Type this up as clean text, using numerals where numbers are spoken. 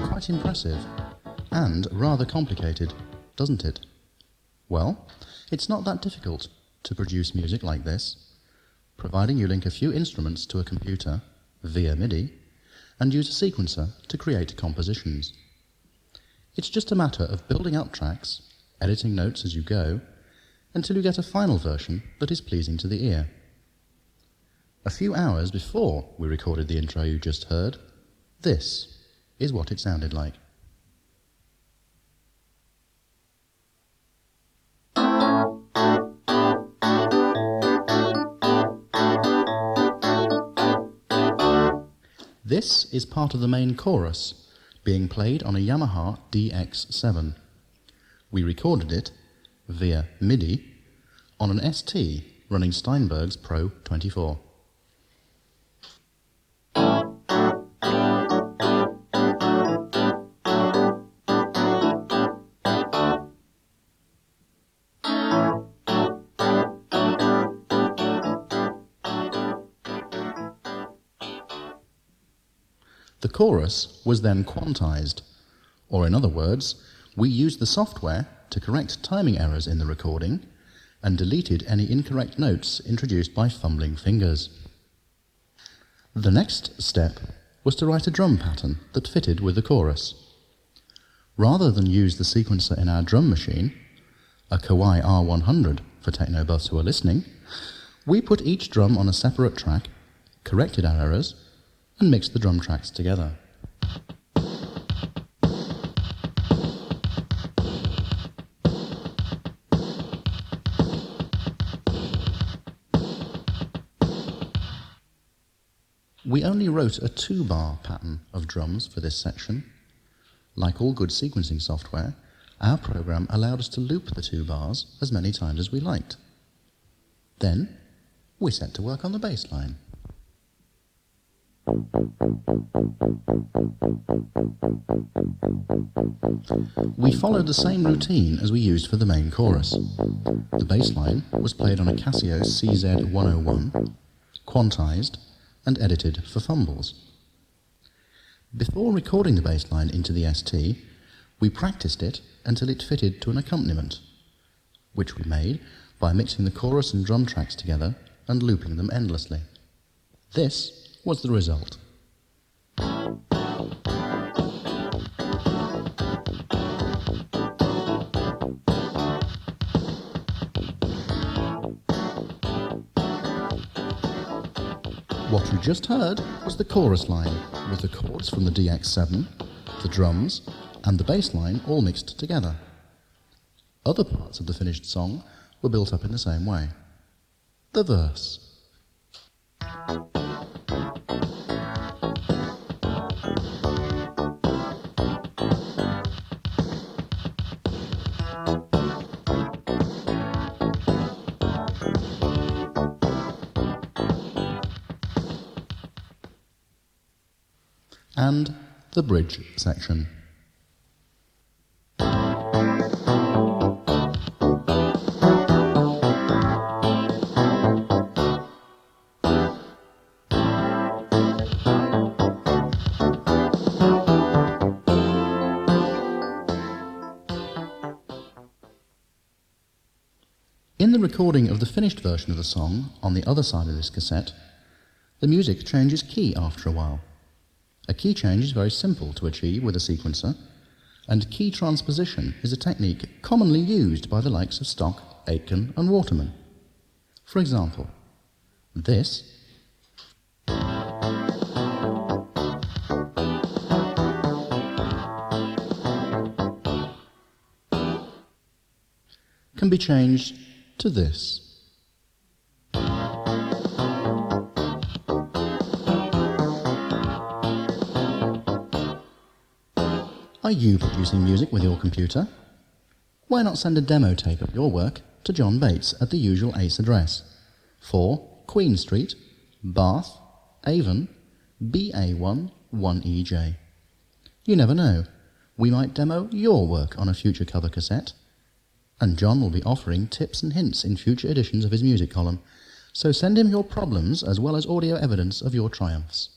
Quite impressive, and rather complicated, doesn't it? Well, it's not that difficult to produce music like this, providing you link a few instruments to a computer via MIDI and use a sequencer to create compositions. It's just a matter of building up tracks, editing notes as you go, until you get a final version that is pleasing to the ear. A few hours before we recorded the intro you just heard, this is what it sounded like. This is part of the main chorus, being played on a Yamaha DX7. We recorded it via MIDI on an ST running Steinberg's Pro 24. The chorus was then quantized, or in other words, we used the software to correct timing errors in the recording and deleted any incorrect notes introduced by fumbling fingers. The next step was to write a drum pattern that fitted with the chorus. Rather than use the sequencer in our drum machine, a Kawai R100 for techno buffs who are listening, we put each drum on a separate track, corrected our errors, and mixed the drum tracks together. We only wrote a 2-bar pattern of drums for this section. Like all good sequencing software, our program allowed us to loop the 2 bars as many times as we liked. Then, we set to work on the bass line. We followed the same routine as we used for the main chorus. The bass line was played on a Casio CZ101, quantized, and edited for fumbles. Before recording the bass line into the ST, we practiced it until it fitted to an accompaniment, which we made by mixing the chorus and drum tracks together and looping them endlessly. This was the result. What you just heard was the chorus line, with the chords from the DX7, the drums, and the bass line all mixed together. Other parts of the finished song were built up in the same way. The verse. And the bridge section. In the recording of the finished version of the song on the other side of this cassette, the music changes key after a while. A key change is very simple to achieve with a sequencer, and key transposition is a technique commonly used by the likes of Stock, Aitken and Waterman. For example, this can be changed to this. Are you producing music with your computer? Why not send a demo tape of your work to John Bates at the usual ACE address: 4 Queen Street, Bath, Avon, BA1 1EJ. You never know, we might demo your work on a future cover cassette. And John will be offering tips and hints in future editions of his music column, so send him your problems as well as audio evidence of your triumphs.